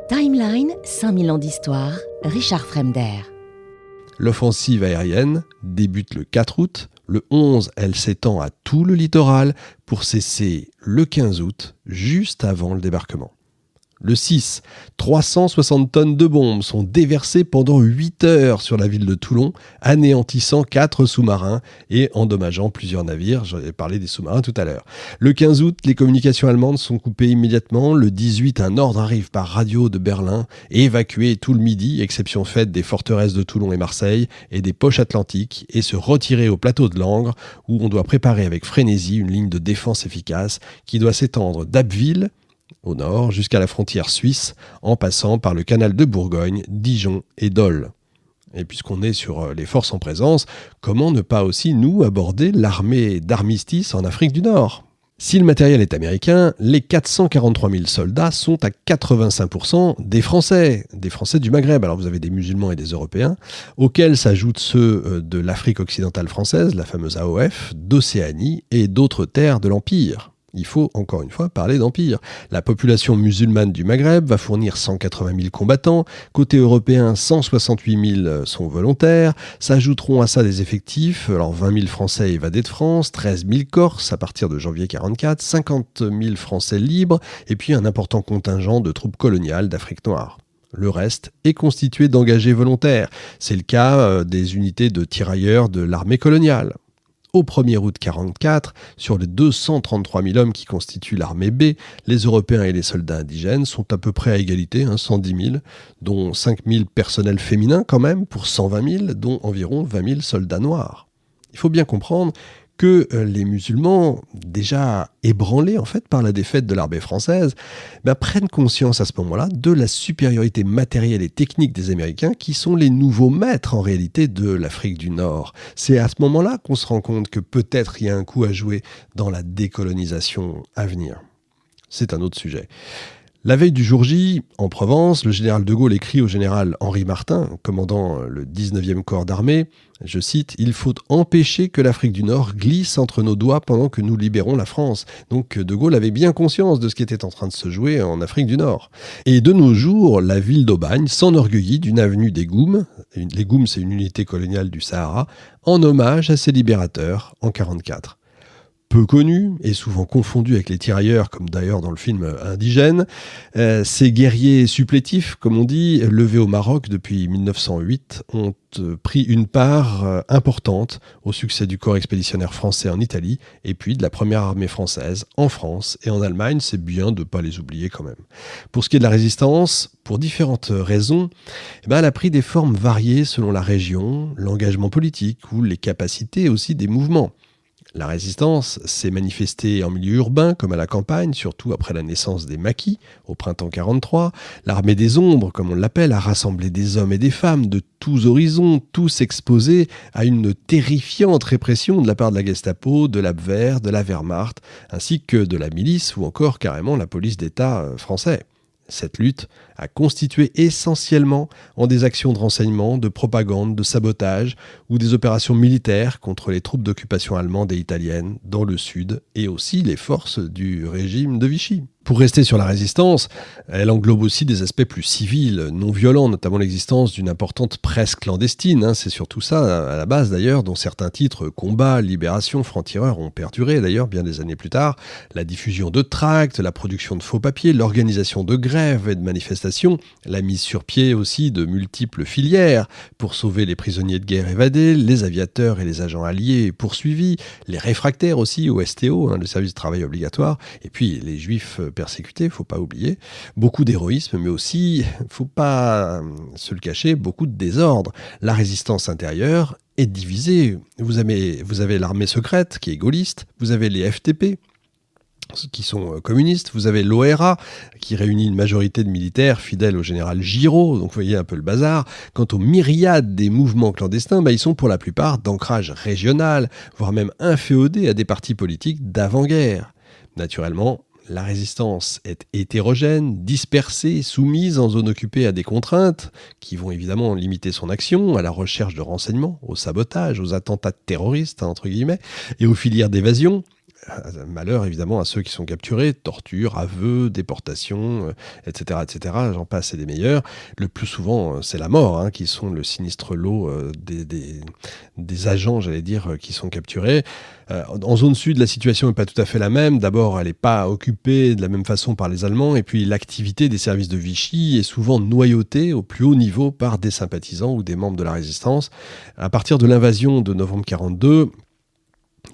Timeline, 5000 ans d'histoire, Richard Fremder. L'offensive aérienne débute le 4 août. Le 11, elle s'étend à tout le littoral pour cesser le 15 août, juste avant le débarquement. Le 6, 360 tonnes de bombes sont déversées pendant 8 heures sur la ville de Toulon, anéantissant 4 sous-marins et endommageant plusieurs navires. J'en ai parlé des sous-marins tout à l'heure. Le 15 août, les communications allemandes sont coupées immédiatement. Le 18, un ordre arrive par radio de Berlin, évacuer tout le Midi, exception faite des forteresses de Toulon et Marseille, et des poches atlantiques, et se retirer au plateau de Langres, où on doit préparer avec frénésie une ligne de défense efficace qui doit s'étendre d'Abbeville, au nord, jusqu'à la frontière suisse, en passant par le canal de Bourgogne, Dijon et Dole. Et puisqu'on est sur les forces en présence, comment ne pas aussi, nous, aborder l'armée d'armistice en Afrique du Nord ? Si le matériel est américain, les 443 000 soldats sont à 85% des Français du Maghreb. Alors vous avez des musulmans et des Européens, auxquels s'ajoutent ceux de l'Afrique occidentale française, la fameuse AOF, d'Océanie et d'autres terres de l'Empire. Il faut, encore une fois, parler d'empire. La population musulmane du Maghreb va fournir 180 000 combattants. Côté européen, 168 000 sont volontaires. S'ajouteront à ça des effectifs. Alors 20 000 Français évadés de France, 13 000 Corses à partir de janvier 1944, 50 000 Français libres, et puis un important contingent de troupes coloniales d'Afrique noire. Le reste est constitué d'engagés volontaires. C'est le cas des unités de tirailleurs de l'armée coloniale. Au 1er août 1944, sur les 233 000 hommes qui constituent l'armée B, les Européens et les soldats indigènes sont à peu près à égalité, 110 000, dont 5 000 personnels féminins quand même, pour 120 000, dont environ 20 000 soldats noirs. Il faut bien comprendre que les musulmans, déjà ébranlés en fait par la défaite de l'armée française, prennent conscience à ce moment-là de la supériorité matérielle et technique des Américains qui sont les nouveaux maîtres en réalité de l'Afrique du Nord. C'est à ce moment-là qu'on se rend compte que peut-être il y a un coup à jouer dans la décolonisation à venir. C'est un autre sujet. La veille du jour J, en Provence, le général de Gaulle écrit au général Henri Martin, commandant le 19e corps d'armée, je cite, « Il faut empêcher que l'Afrique du Nord glisse entre nos doigts pendant que nous libérons la France ». Donc de Gaulle avait bien conscience de ce qui était en train de se jouer en Afrique du Nord. Et de nos jours, la ville d'Aubagne s'enorgueillit d'une avenue des Goums, les Goums c'est une unité coloniale du Sahara, en hommage à ses libérateurs en 1944. Peu connus et souvent confondus avec les tirailleurs, comme d'ailleurs dans le film Indigène, ces guerriers supplétifs, comme on dit, levés au Maroc depuis 1908, ont pris une part importante au succès du corps expéditionnaire français en Italie et puis de la première armée française en France et en Allemagne. C'est bien de ne pas les oublier quand même. Pour ce qui est de la résistance, pour différentes raisons, elle a pris des formes variées selon la région, l'engagement politique ou les capacités aussi des mouvements. La résistance s'est manifestée en milieu urbain comme à la campagne, surtout après la naissance des maquis au printemps 1943. L'armée des ombres, comme on l'appelle, a rassemblé des hommes et des femmes de tous horizons, tous exposés à une terrifiante répression de la part de la Gestapo, de l'Abwehr, de la Wehrmacht, ainsi que de la milice ou encore carrément la police d'État français. Cette lutte a constitué essentiellement en des actions de renseignement, de propagande, de sabotage ou des opérations militaires contre les troupes d'occupation allemandes et italiennes dans le sud et aussi les forces du régime de Vichy. Pour rester sur la résistance, elle englobe aussi des aspects plus civils, non violents, notamment l'existence d'une importante presse clandestine. C'est surtout ça, à la base d'ailleurs, dont certains titres combat, libération, franc-tireur ont perduré d'ailleurs bien des années plus tard. La diffusion de tracts, la production de faux papiers, l'organisation de grèves et de manifestations, la mise sur pied aussi de multiples filières pour sauver les prisonniers de guerre évadés, les aviateurs et les agents alliés poursuivis, les réfractaires aussi au STO, le service de travail obligatoire, et puis les juifs persécutés, faut pas oublier, beaucoup d'héroïsme, mais aussi, faut pas se le cacher, beaucoup de désordre. La résistance intérieure est divisée. Vous avez l'armée secrète, qui est gaulliste, vous avez les FTP, qui sont communistes, vous avez l'ORA, qui réunit une majorité de militaires fidèles au général Giraud, donc vous voyez un peu le bazar. Quant aux myriades des mouvements clandestins, ils sont pour la plupart d'ancrage régional, voire même inféodés à des partis politiques d'avant-guerre. Naturellement, la résistance est hétérogène, dispersée, soumise en zone occupée à des contraintes qui vont évidemment limiter son action, à la recherche de renseignements, au sabotage, aux attentats terroristes, entre guillemets, et aux filières d'évasion. malheur évidemment à ceux qui sont capturés, torture, aveux, déportation, etc., etc., j'en passe et des meilleurs. Le plus souvent, c'est la mort, qui sont le sinistre lot des agents, j'allais dire, qui sont capturés. En zone sud, la situation n'est pas tout à fait la même. D'abord, elle n'est pas occupée de la même façon par les Allemands, et puis l'activité des services de Vichy est souvent noyautée au plus haut niveau par des sympathisants ou des membres de la résistance. À partir de l'invasion de novembre 1942,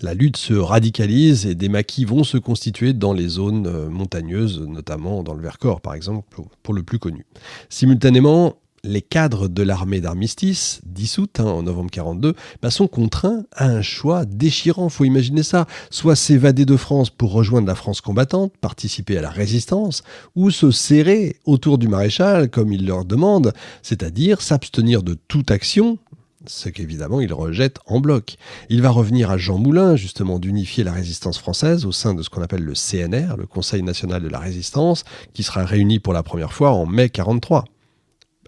la lutte se radicalise et des maquis vont se constituer dans les zones montagneuses, notamment dans le Vercors, par exemple, pour le plus connu. Simultanément, les cadres de l'armée d'armistice, dissoute en novembre 1942, sont contraints à un choix déchirant. Il faut imaginer ça. Soit s'évader de France pour rejoindre la France combattante, participer à la résistance, ou se serrer autour du maréchal, comme il leur demande, c'est-à-dire s'abstenir de toute action, ce qu'évidemment il rejette en bloc. Il va revenir à Jean Moulin, justement, d'unifier la résistance française au sein de ce qu'on appelle le CNR, le Conseil national de la résistance, qui sera réuni pour la première fois en mai 1943.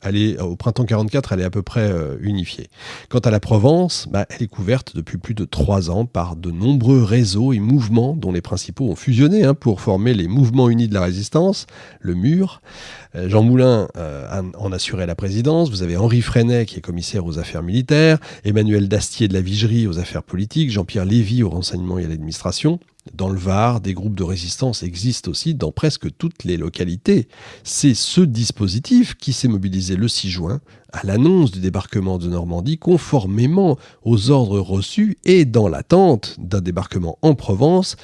Au printemps 1944, elle est à peu près unifiée. Quant à la Provence, elle est couverte depuis plus de 3 ans par de nombreux réseaux et mouvements dont les principaux ont fusionné pour former les Mouvements Unis de la Résistance, le MUR. Jean Moulin en assurait la présidence. Vous avez Henri Freinet qui est commissaire aux affaires militaires, Emmanuel Dastier de la Vigerie aux affaires politiques, Jean-Pierre Lévy au renseignement et à l'administration. Dans le Var, des groupes de résistance existent aussi dans presque toutes les localités. C'est ce dispositif qui s'est mobilisé le 6 juin à l'annonce du débarquement de Normandie, conformément aux ordres reçus et dans l'attente d'un débarquement en Provence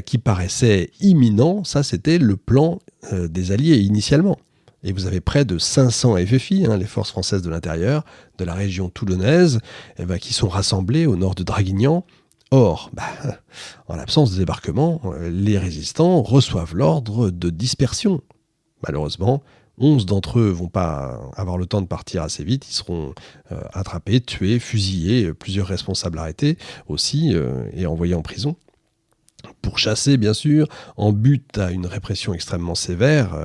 qui paraissait imminent. Ça, c'était le plan des Alliés initialement. Et vous avez près de 500 FFI, les forces françaises de l'intérieur, de la région toulonnaise, qui sont rassemblées au nord de Draguignan. Or, en l'absence de débarquement, les résistants reçoivent l'ordre de dispersion. Malheureusement, 11 d'entre eux ne vont pas avoir le temps de partir assez vite. Ils seront attrapés, tués, fusillés, plusieurs responsables arrêtés aussi et envoyés en prison. Pourchassés, bien sûr, en but à une répression extrêmement sévère.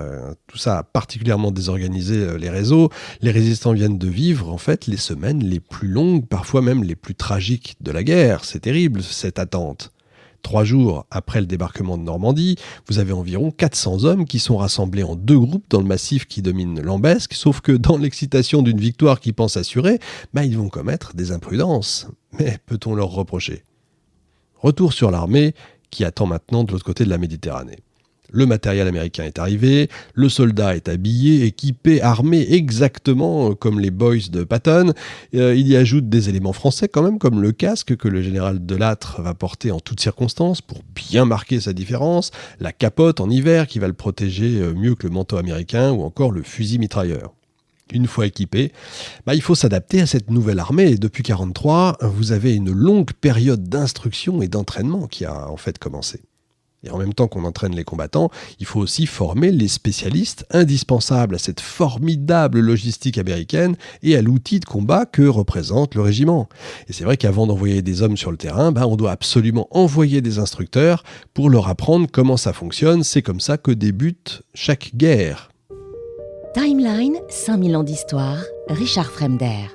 Tout ça a particulièrement désorganisé les réseaux. Les résistants viennent de vivre, en fait, les semaines les plus longues, parfois même les plus tragiques de la guerre. C'est terrible, cette attente. 3 jours après le débarquement de Normandie, vous avez environ 400 hommes qui sont rassemblés en 2 groupes dans le massif qui domine Lambesc, sauf que dans l'excitation d'une victoire qu'ils pensent assurer, ils vont commettre des imprudences. Mais peut-on leur reprocher ? Retour sur l'armée, qui attend maintenant de l'autre côté de la Méditerranée. Le matériel américain est arrivé, le soldat est habillé, équipé, armé exactement comme les boys de Patton. Il y ajoute des éléments français quand même, comme le casque que le général Delattre va porter en toutes circonstances pour bien marquer sa différence, la capote en hiver qui va le protéger mieux que le manteau américain ou encore le fusil mitrailleur. Une fois équipé, il faut s'adapter à cette nouvelle armée. Et depuis 1943, vous avez une longue période d'instruction et d'entraînement qui a en fait commencé. Et en même temps qu'on entraîne les combattants, il faut aussi former les spécialistes indispensables à cette formidable logistique américaine et à l'outil de combat que représente le régiment. Et c'est vrai qu'avant d'envoyer des hommes sur le terrain, on doit absolument envoyer des instructeurs pour leur apprendre comment ça fonctionne. C'est comme ça que débute chaque guerre. Timeline, 5000 ans d'histoire, Richard Fremder.